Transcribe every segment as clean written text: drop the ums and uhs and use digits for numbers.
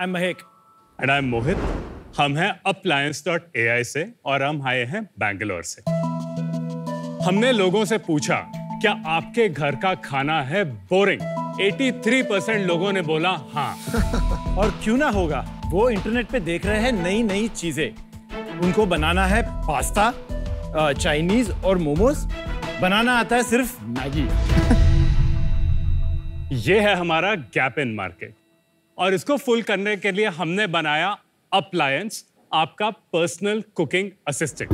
I'm Mahek. And I'm Mohit. हम हैं appliance.ai से और हम आए हैं बैंगलोर से। हमने लोगों से पूछा, क्या आपके घर का खाना है बोरिंग? 83% लोगों ने बोला हाँ। और क्यों ना होगा, वो इंटरनेट पे देख रहे हैं नई नई चीजें। उनको बनाना है पास्ता, चाइनीज और मोमोज। बनाना आता है सिर्फ मैगी। ये है हमारा गैप इन मार्केट और इसको फुल करने के लिए हमने बनाया अप्लायंस, आपका पर्सनल कुकिंग असिस्टेंट।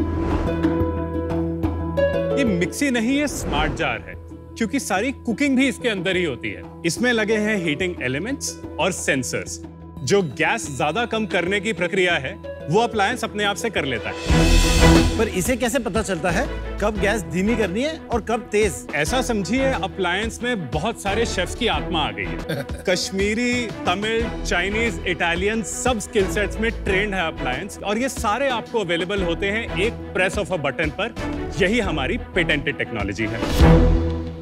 ये मिक्सी नहीं, ये स्मार्ट जार है क्योंकि सारी कुकिंग भी इसके अंदर ही होती है। इसमें लगे हैं हीटिंग एलिमेंट्स और सेंसर्स। जो गैस ज्यादा कम करने की प्रक्रिया है वो अप्लायंस अपने आप से कर लेता है। पर इसे कैसे पता चलता है कब गैस धीमी करनी है और कब तेज? ऐसा समझिए, अप्लायंस में बहुत सारे शेफ्स की आत्मा आ गई है। कश्मीरी, तमिल, चाइनीज, इटालियन सब स्किल सेट्स में ट्रेंड है अप्लायंस और ये सारे आपको अवेलेबल होते हैं एक प्रेस ऑफ अ बटन पर। यही हमारी पेटेंटेड टेक्नोलॉजी है।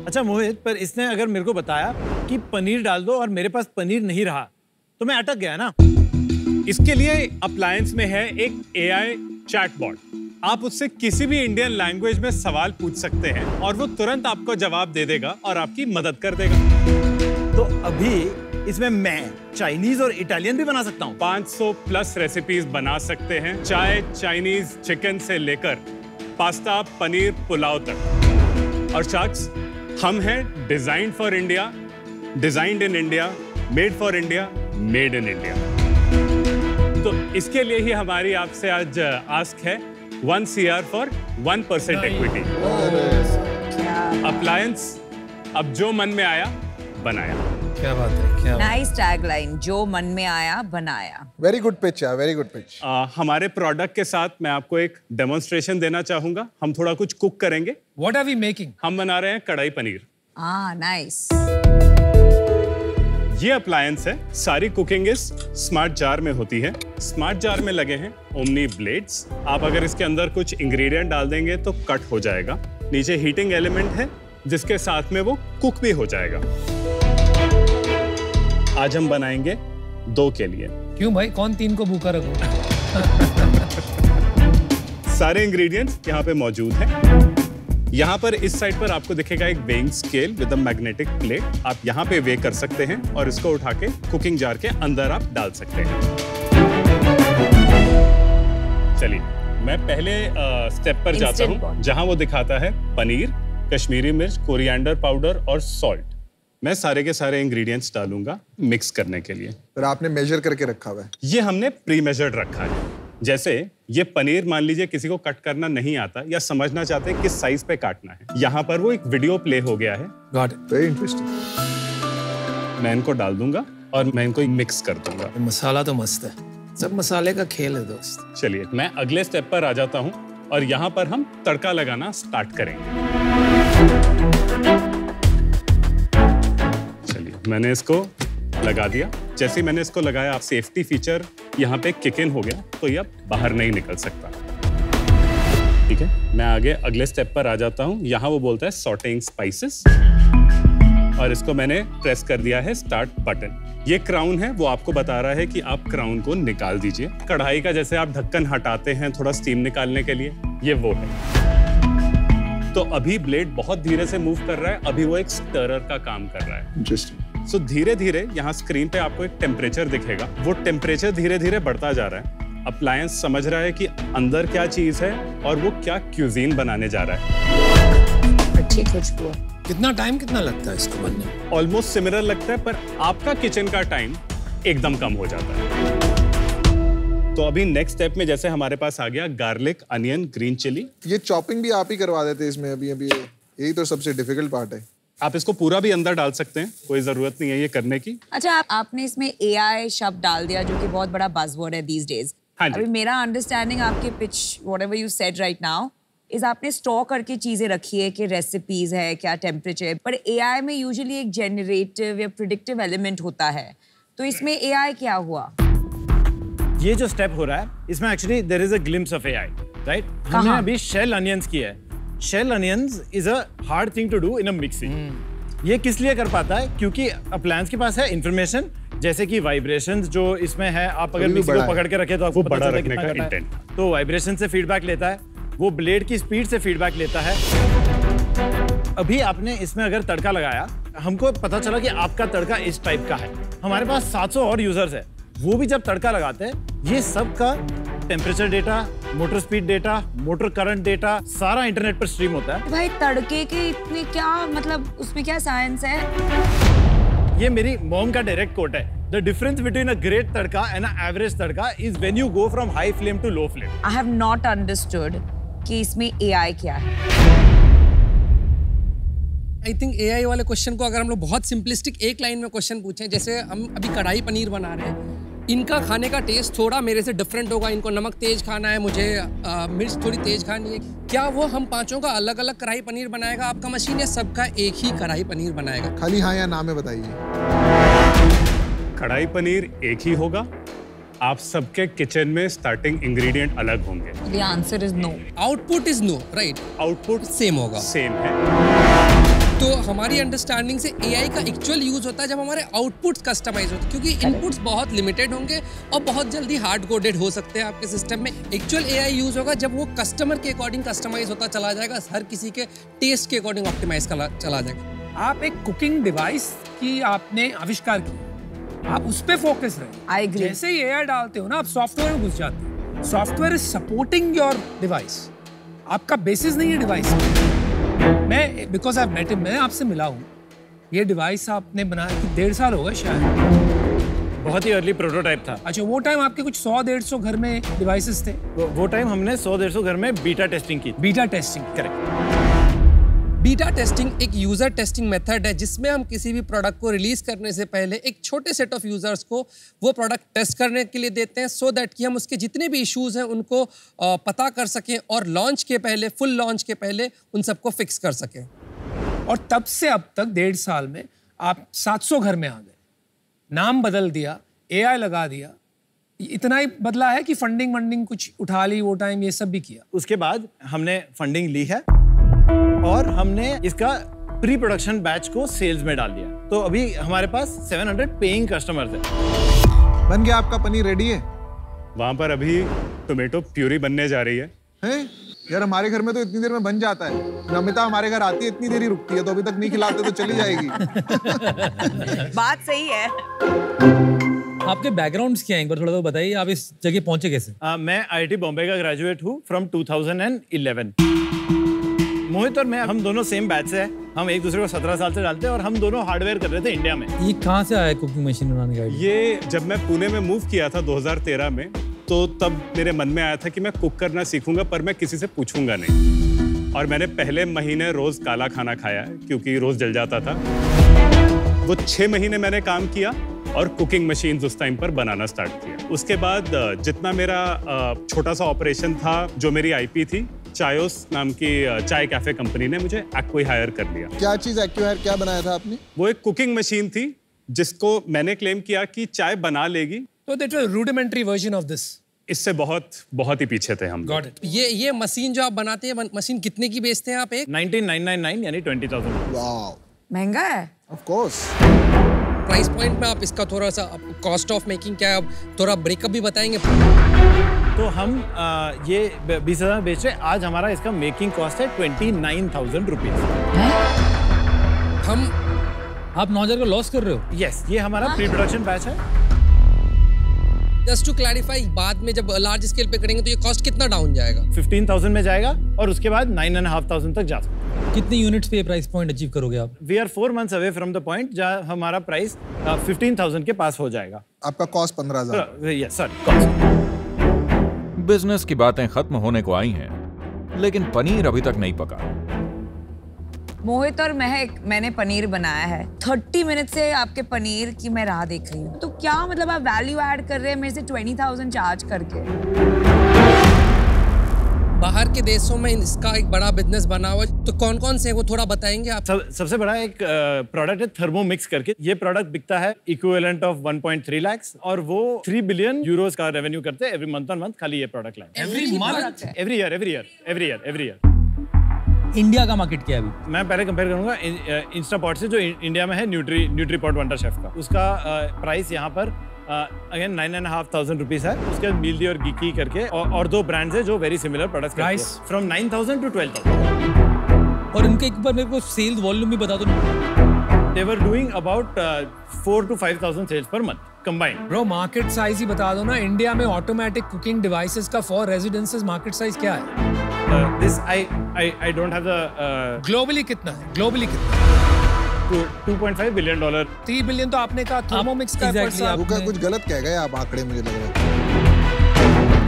अच्छा मोहित, पर इसने अगर मेरे को बताया कि पनीर डाल दो और मेरे पास पनीर नहीं रहा तो मैं अटक गया ना। इसके लिए अप्लायंस में है एक AI चैटबॉट। आप उससे किसी भी इंडियन लैंग्वेज में सवाल पूछ सकते हैं और वो तुरंत आपको जवाब दे देगा और आपकी मदद कर देगा। तो अभी इसमें मैं चाइनीज और इटालियन भी बना सकता हूँ। 500 प्लस रेसिपीज बना सकते हैं, चाहे चाइनीज चिकन से लेकर पास्ता, पनीर, पुलाव तक। और शाख्स, हम हैं designed for India, designed in India, made for India, made in India. तो इसके लिए ही हमारी आपसे आज आस्क है 1 CR फॉर 1% इक्विटी। अप्लायंस, अब जो मन में आया बनाया। क्या बात है, क्या नाइस टैगलाइन, जो मन में आया बनाया। वेरी गुड पिच यार, वेरी गुड पिच। हमारे प्रोडक्ट के साथ मैं आपको एक डेमोन्स्ट्रेशन देना चाहूंगा। हम थोड़ा कुछ कुक करेंगे। What are we making? हम बना रहे हैं कढ़ाई पनीर। नाइस। ये अप्लायंस है, सारी कुकिंग इस स्मार्ट जार में होती है। स्मार्ट जार में लगे हैं ओमनी ब्लेड्स। आप अगर इसके अंदर कुछ इंग्रेडिएंट डाल देंगे तो कट हो जाएगा। नीचे हीटिंग एलिमेंट है जिसके साथ में वो कुक भी हो जाएगा। आज हम बनाएंगे 2 के लिए। क्यों भाई, कौन 3 को भूखा रखो? सारे इंग्रेडिएंट्स यहाँ पे मौजूद हैं। यहाँ पर इस साइड पर आपको दिखेगा एक weighing scale with a magnetic plate. आप यहाँ पे वे कर सकते हैं और इसको उठा के कुकिंग जार के अंदर आप डाल सकते हैं। चलिए, मैं पहले स्टेप पर जाता हूँ जहाँ वो दिखाता है पनीर, कश्मीरी मिर्च, कोरिएंडर पाउडर और सॉल्ट। मैं सारे के सारे इंग्रेडिएंट्स डालूंगा मिक्स करने के लिए। पर आपने मेजर करके रखा हुआ है? ये हमने प्री मेजर्ड रखा है। जैसे ये पनीर मान लीजिए किसी को कट करना नहीं आता या समझना चाहते हैं किस साइज पे काटना है, यहाँ पर वो एक वीडियो प्ले हो गया है। Got it. Very interesting. मैं इनको डाल दूंगा और मैं इनको मिक्स कर दूंगा। मसाला तो मस्त है, सब मसाले का खेल है दोस्त। चलिए, मैं अगले स्टेप पर आ जाता हूँ और यहाँ पर हम तड़का लगाना स्टार्ट करेंगे। चलिए, मैंने इसको लगा दिया। जैसे ही मैंने इसको लगाया, आप सेफ्टी फीचर यहाँ पे किक इन हो गया तो ये अब बाहर नहीं निकल सकता। ठीक है, मैं आगे अगले स्टेप पर आ जाता हूँ। यहाँ वो बोलता है सॉटेइंग स्पाइसेस और इसको मैंने प्रेस कर दिया है स्टार्ट बटन। ये क्राउन है, वो आपको बता रहा है कि आप क्राउन को निकाल दीजिए। कढ़ाई का जैसे आप ढक्कन हटाते हैं थोड़ा स्टीम निकालने के लिए, ये वो है। तो अभी ब्लेड बहुत धीरे से मूव कर रहा है, अभी वो एक स्टरर का काम कर रहा है। इंटरेस्टिंग। सो धीरे धीरे यहाँ स्क्रीन पे आपको एक टेम्परेचर दिखेगा, वो टेम्परेचर धीरे धीरे बढ़ता जा रहा है। अप्लायंस समझ रहा है कि अंदर क्या चीज है और वो क्या क्यूजीन बनाने जा रहा है। अच्छी खुशबू। कितना टाइम कितना लगता है इसको बनने में? ऑलमोस्ट सिमिलर लगता है, पर आपका किचन का टाइम एकदम कम हो जाता है। तो अभी नेक्स्ट स्टेप में जैसे हमारे पास आ गया गार्लिक, अनियन, ग्रीन चिली। ये चॉपिंग भी आप ही करवा देते इसमें अभी? यही तो सबसे डिफिकल्ट पार्ट है। आप इसको पूरा भी अंदर डाल सकते हैं, कोई जरूरत नहीं है ये करने की। अच्छा, आपने इसमें AI शब्द डाल दिया जो कि बहुत बड़ा बज़वर्ड है these days। हाँ जी। अभी मेरा अंडरस्टैंडिंग आपके pitch whatever you said right now is आपने स्टोर करके चीजें रखी है कि रेसिपीज है, क्या टेम्परेचर, पर AI में यूजुअली एक जेनरेटिव या प्रिडिक्टिव एलिमेंट होता है, तो इसमें AI क्या हुआ? ये जो स्टेप हो रहा है इसमें actually there is a glimpse of AI, right? हमने अभी शेल अनियंस किया है। Shell onions is a hard thing to do in a mixie. ये किस लिए कर पाता है? क्योंकि अप्लायंस के पास है इंफॉर्मेशन जैसे कि वाइब्रेशंस जो इसमें है, आप अगर अभी भी मिक्सी को बड़ा है। पकड़ के रखे तो आपको वो पता बड़ा चलता है रखने कितना का कटा है। intent। तो वाइब्रेशन से फीडबैक लेता है, वो ब्लेड की स्पीड से फीडबैक लेता है। अभी आपने इसमें अगर तड़का लगाया, हमको पता चला कि आपका तड़का इस टाइप का है। हमारे पास 700 और यूजर्स है, वो भी जब तड़का लगाते हैं, ये सब का temperature data, motor speed data, motor current data सारा इंटरनेट पर स्ट्रीम होता है। भाई तड़के के इतने क्या मतलब उसमें क्या साइंस है? ये मेरी मॉम का डायरेक्ट कोट है। The difference between a great tadka and an average tadka is when you go from high flame to low flame. I have not understood कि इसमें AI क्या है। आई थिंक AI वाले question को अगर हम लोग बहुत सिंपलिस्टिक एक लाइन में क्वेश्चन पूछें, जैसे हम अभी कढ़ाई पनीर बना रहे हैं, इनका खाने का टेस्ट थोड़ा मेरे से डिफरेंट होगा। इनको नमक तेज खाना है, मुझे मिर्च थोड़ी तेज खानी है। क्या वो हम पांचों का अलग अलग कढ़ाई पनीर बनाएगा आपका मशीन, या सबका एक ही कढ़ाई पनीर बनाएगा? खाली हाँ या ना में बताइए। कढ़ाई पनीर एक ही होगा, आप सबके किचन में स्टार्टिंग इंग्रेडिएंट अलग होंगे। The answer is no. Output is no, right? Output same होगा। सेम है। तो हमारी अंडरस्टैंडिंग से AI का एक्चुअल यूज होता है जब हमारे आउटपुट्स कस्टमाइज होते हैं, क्योंकि इनपुट्स बहुत लिमिटेड होंगे और बहुत जल्दी हार्ड कोडेड हो सकते हैं आपके सिस्टम में। एक्चुअल AI यूज होगा जब वो कस्टमर के अकॉर्डिंग कस्टमाइज होता चला जाएगा, हर किसी के टेस्ट के अकॉर्डिंग ऑप्टिमाइज चला जाएगा। आप एक कुकिंग डिवाइस की आपने आविष्कार किया, आप उस पे फोकस रहे। I agree. जैसे ही AI डालते हो ना, आप सॉफ्टवेयर में घुस जाते हो। Software is supporting your device, आपका बेसिस नहीं है डिवाइस। मैं बिकॉज आई मेट हिम, मैं आपसे मिला हूँ। ये डिवाइस आपने बनाया कि 1.5 साल हो गए शायद। बहुत ही अर्ली प्रोटोटाइप था। अच्छा, वो टाइम आपके कुछ 100-150 घर में डिवाइसेस थे? वो टाइम हमने 100-150 घर में बीटा टेस्टिंग की। Beta testing. Correct. Beta testing एक यूजर टेस्टिंग मेथड है जिसमें हम किसी भी प्रोडक्ट को रिलीज करने से पहले एक छोटे सेट ऑफ यूजर्स को वो प्रोडक्ट टेस्ट करने के लिए देते हैं, सो दैट कि हम उसके जितने भी इश्यूज हैं उनको पता कर सकें और लॉन्च के पहले, फुल लॉन्च के पहले उन सबको फिक्स कर सकें। और तब से अब तक 1.5 साल में आप 700 घर में आ गए, नाम बदल दिया, AI लगा दिया। इतना ही बदला है कि फंडिंग कुछ उठा ली वो टाइम, ये सब भी किया? उसके बाद हमने फंडिंग ली है और हमने इसका प्री प्रोडक्शन बैच को सेल्स में डाल दिया। तो अभी हमारे पास 700 पेइंग कस्टमर्स हैं। बन गया आपका पनीर रेडी है? वहां पर अभी टोमेटो प्यूरी बनने जा रही है। हैं? यार हमारे घर में तो इतनी देर में बन जाता है। नमिता हमारे घर आती है, इतनी देर ही रुकती है, तो अभी तक नहीं खिलाते तो चली जाएगी। बात सही है। आपके बैकग्राउंड्स क्या हैं, एक बार थोड़ा तो बताइए, आप इस जगह पहुंचे कैसे? मैं IIT बॉम्बे का ग्रेजुएट हूँ फ्रॉम 2011। मोहित और मैं, हम दोनों सेम बैच से हैं। हम एक दूसरे को 17 साल से डालते हैं और हम दोनों हार्डवेयर कर रहे थे इंडिया में। ये कहाँ से आया कुकिंग मशीन बनाने का आइडिया? ये जब मैं पुणे में मूव किया था 2013 में, तो तब मेरे मन में आया था कि मैं कुक करना सीखूंगा, पर मैं किसी से पूछूंगा नहीं। और मैंने पहले महीने रोज काला खाना खाया क्योंकि रोज जल जाता था। वो 6 महीने मैंने काम किया और कुकिंग मशीन्स उस टाइम पर बनाना स्टार्ट किया। उसके बाद जितना मेरा छोटा सा ऑपरेशन था, जो मेरी IP थी, चायोस नाम की चाय कैफे कंपनी ने मुझे एक्वाहायर कर लिया। क्या चीज एक्वाहायर, क्या बनाया था आपने? वो एक कुकिंग मशीन थी जिसको मैंने क्लेम किया कि चाय बना लेगी। तो that was rudimentary version of this. इससे बहुत ही पीछे थे हम। Got it. ये मशीन जो आप बनाते हैं, मशीन कितने की बेचते हैं आप? एक 19,999 यानी 20,000। वाओ, महंगा है। Of course. प्राइस पॉइंट में आप इसका थोड़ा सा कॉस्ट ऑफ मेकिंग क्या है, आप थोड़ा ब्रेकअप भी बताएंगे? तो हम ये 20,000 बेच रहे हैं। आज हमारा इसका मेकिंग कॉस्ट है 29,000 रुपीज। हम आप 9,000 का लॉस कर रहे हो? यस, ये हमारा प्री प्रोडक्शन बैच है। जस्ट टू क्लैरिफाई, बाद में जब लार्ज स्केल पे करेंगे तो ये कॉस्ट कितना डाउन जाएगा? 15,000 में जाएगा और उसके बाद 9,500 तक जा सकते हैं। कितने यूनिट्स पे प्राइस पॉइंट अचीव करोगे आप? We are 4 months away from the point जहाँ हमारा प्राइस 15,000 के पास हो जाएगा। आपका cost 15,000। Yes, sorry, cost. Business की बातें खत्म होने को आई हैं, लेकिन पनीर अभी तक नहीं पका। मोहित और महक, मैंने पनीर बनाया है। 30 मिनट से आपके पनीर की मैं राह देख रही हूँ। तो क्या मतलब आप वैल्यू ऐड कर रहे हैं मेरे से 20,000 चार्ज करके? बाहर के देशों में इसका एक बड़ा बिजनेस बना हुआ है, तो कौन कौन से वो थोड़ा बताएंगे आप? सबसे बड़ा एक प्रोडक्ट है थर्मोमिक्स करके। ये प्रोडक्ट बिकता है इक्विवेलेंट ऑफ 1.3 lakhs और वो 3 billion euros का रेवेन्यू करते हैं एवरी मंथ ऑन मंथ, खाली ये product line. Every month? Every year. India का मार्केट क्या है अभी? मैं पहले कंपेयर करूंगा इंस्टापॉट से, जो इंडिया में है न्यूट्रीपॉट वंडर शेफ का। उसका प्राइस यहाँ पर अगेन 9,500 रुपीज है। उसके बाद मील्दी और गीकी करके और दो ब्रांड्स है जो very similar products Price? From 9,000 to 12,000। और इनके एक बार मेरे को सेल्स वॉल्यूम भी बता दो। They were doing about 4,000 to 5,000 sales per month combined. Bro market size ही बता दो ना। इंडिया में ऑटोमेटिक कुकिंग डिवाइसेस का फॉर रेजिडेंसेस मार्केट साइज क्या है? This I don't have the globally कितना है? ग्लोबली कितना है? $2.5 billion। 3 बिलियन तो आपने कहा थर्मोमिक्स का Exactly, पैसा। रुका, कुछ गलत कह गए आप आंकड़े, मुझे लग रहा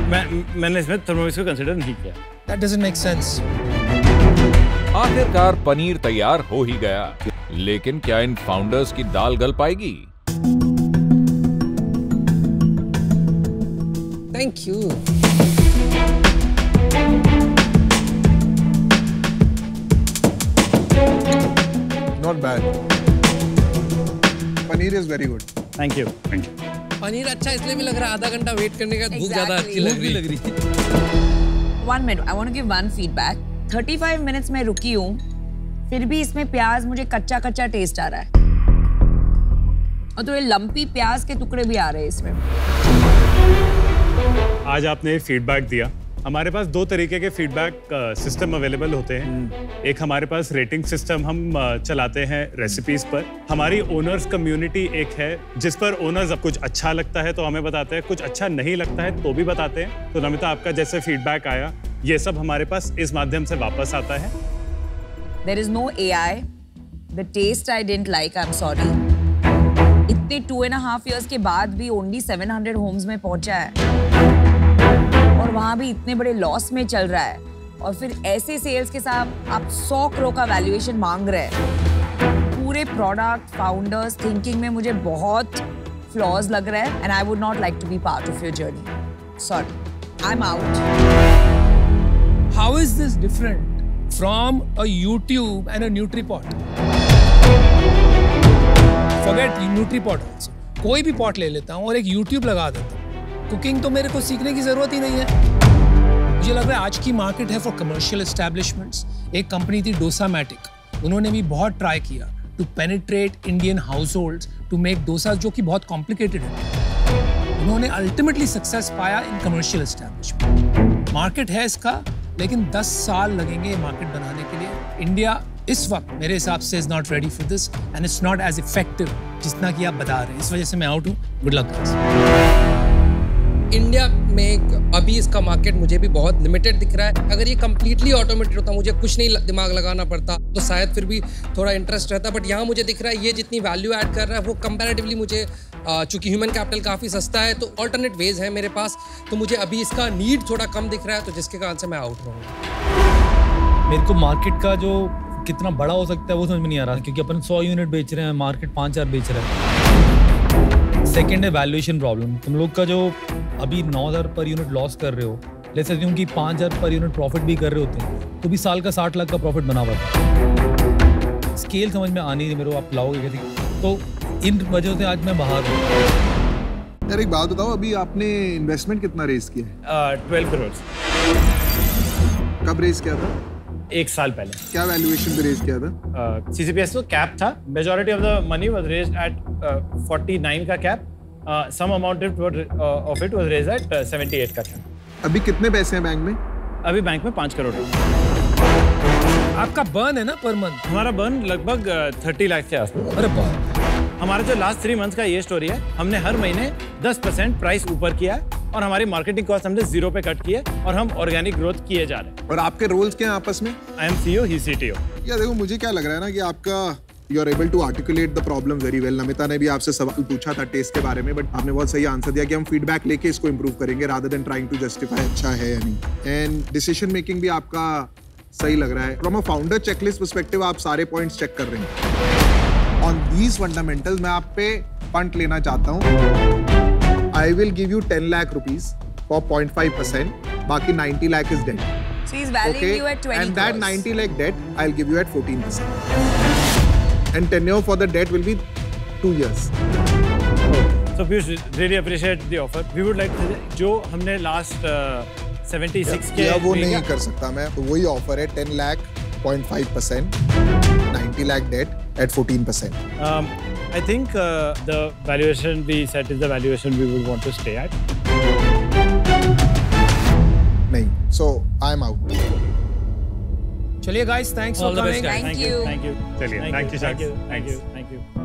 है। मैंने इसमें थर्मोमिक्स को कंसीडर नहीं किया। That doesn't make sense. आखिरकार पनीर तैयार हो ही गया, लेकिन क्या इन फाउंडर्स की दाल गल पाएगी? Thank you. Not bad. Paneer is very good. Thank you। Paneer अच्छा इसलिए भी लग रहा है, आधा घंटा वेट करने का भूख ज्यादा अच्छी Exactly. लग रही है। 1 minute, I want to give one feedback. 35 minutes में रुकी हूँ, फिर भी इसमें प्याज मुझे कच्चा कच्चा टेस्ट आ रहा है, और तो ये लंपी प्याज के टुकड़े भी आ रहे हैं इसमें। आज आपने फीडबैक दिया। हमारे पास दो तरीके के फीडबैक सिस्टम अवेलेबल होते हैं। एक हमारे पास रेटिंग सिस्टम हम चलाते हैं रेसिपीज पर। हमारी ओनर्स कम्युनिटी एक है जिस पर ओनर्स अब कुछ अच्छा लगता है तो हमें बताते हैं, कुछ अच्छा नहीं लगता है तो भी बताते हैं। तो नमिता, आपका जैसे फीडबैक आया, ये सब हमारे पास इस माध्यम से वापस आता है। There is no AI. The taste I didn't like, I'm sorry. इतने 2.5 years के बाद भी only 700 homes में पहुंचा है, और वहाँ भी इतने बड़े लॉस में चल रहा है, और फिर ऐसे सेल्स के साथ आप 100 करोड़ का वैल्यूएशन मांग रहे हैं। पूरे प्रोडक्ट फाउंडर्स थिंकिंग में मुझे बहुत फ्लॉज लग रहा है, and I would not like to be part of your journey. Sorry, I am out. How is this different from a YouTube and a NutriPot? Forget NutriPot also. कोई भी pot ले लेता हूँ और एक YouTube लगा देता हूँ। कुकिंग तो मेरे को सीखने की जरूरत ही नहीं है। मुझे लग रहा है आज की मार्केट है फॉर कमर्शियल एस्टैब्लिशमेंट्स। एक कंपनी थी डोसामैटिक, उन्होंने भी बहुत ट्राई किया to penetrate Indian house holds to make dosa, जो कि बहुत कॉम्प्लिकेटेड है। उन्होंने अल्टीमेटली सक्सेस पाया इन कमर्शियल एस्टैब्लिशमेंट। मार्केट है इसका, लेकिन 10 साल लगेंगे मार्केट बनाने के लिए। इंडिया इस वक्त मेरे हिसाब से is not ready for this, and it's not as effective जितना कि आप बता रहे हैं। इस वजह से मैं आउट हूँ। Good luck guys. इंडिया में अभी इसका मार्केट मुझे भी बहुत लिमिटेड दिख रहा है। अगर ये कम्प्लीटली ऑटोमेटेड होता, मुझे कुछ नहीं दिमाग लगाना पड़ता, तो शायद फिर भी थोड़ा इंटरेस्ट रहता। बट यहाँ मुझे दिख रहा है ये जितनी वैल्यू ऐड कर रहा है वो कंपैरेटिवली मुझे, चूंकि ह्यूमन कैपिटल काफ़ी सस्ता है, तो ऑल्टरनेट वेज है मेरे पास, तो मुझे अभी इसका नीड थोड़ा कम दिख रहा है, तो जिसके कारण से मैं आउट रहूँगा। मेरे को मार्केट का जो कितना बड़ा हो सकता है वो समझ में नहीं आ रहा, क्योंकि अपन 100 यूनिट बेच रहे हैं, मार्केट 5,000 बेच रहा है। सेकेंड है वैल्यूएशन प्रॉब्लम। तुम लोग का जो अभी 9,000 पर यूनिट लॉस कर रहे हो, ले सकते हो कि 5,000 पर यूनिट प्रॉफिट भी कर रहे होते हैं, तो भी साल का 60 लाख का प्रॉफिट बना हुआ है। स्केल समझ में आनी है मेरे को, आप लाओगे कैसे? तो इन वजह से आज मैं बाहर हूँ। यार एक बात बताओ, अभी आपने इन्वेस्टमेंट कितना रेज किया है? 12 करोड़। कब रेज किया था? 1 साल पहले। क्या वैल्यूएशन पे रेज किया था? CCPS तो कैप था। Majority of the money was raised at 49 का cap. Some amount of it was raised at 78 का कैप। अभी कितने पैसे हैं बैंक में? अभी बैंक में 5 करोड़। आपका बर्न है ना पर मंथ? हमारा बर्न लगभग 30 लाख के आसपास। अरे बाप। हमारा जो लास्ट 3 मंथ्स का ये स्टोरी है, हमने हर महीने 10% प्राइस ऊपर किया है, और हमारी मार्केटिंग कॉस्ट हमने 0 पे कट की है, और हम ऑर्गेनिक ग्रोथ किए जा रहे हैं। और आपके रोल्स क्या हैं आपस में? I am CEO, he CTO। या देखो, मुझे क्या लग रहा है ना कि आपका you are able to articulate the problem very well. Namita ने भी आपसे सवाल पूछा था टेस्ट के बारे में, बट आपने बहुत सही आंसर दिया कि हम फीडबैक लेके इसको इंप्रूव करेंगे rather than trying to justify अच्छा है या नहीं। एंड डिसीजन मेकिंग भी आपका सही लग रहा है। From a founder checklist perspective आप सारे पॉइंट्स चेक कर रहे हैं। ऑन दीज फंडामेंटल्स मैं आप पे पंट लेना चाहता हूँ। I will give you 10 lakh rupees for 0.5%, बाकी 90 lakh is debt. So he's valuing you at 20 And that crores. 90 lakh debt, I'll give you at 14%. And tenure for the debt will be 2 years. So Piyush, really appreciate the offer. We would like to, जो हमने last 76 के या वो लिया, नहीं कर सकता मैं, तो वही ऑफर है 10 lakh 6.5%, 90 lakh debt at 14%. I think the valuation we set is the valuation we would want to stay at. nahi, so I'm out. चलिए guys, thanks for All the best, coming. guys. Thank you. Thank you. चलिए, thank you, Thank you. Shaks. Thank you. Thank you.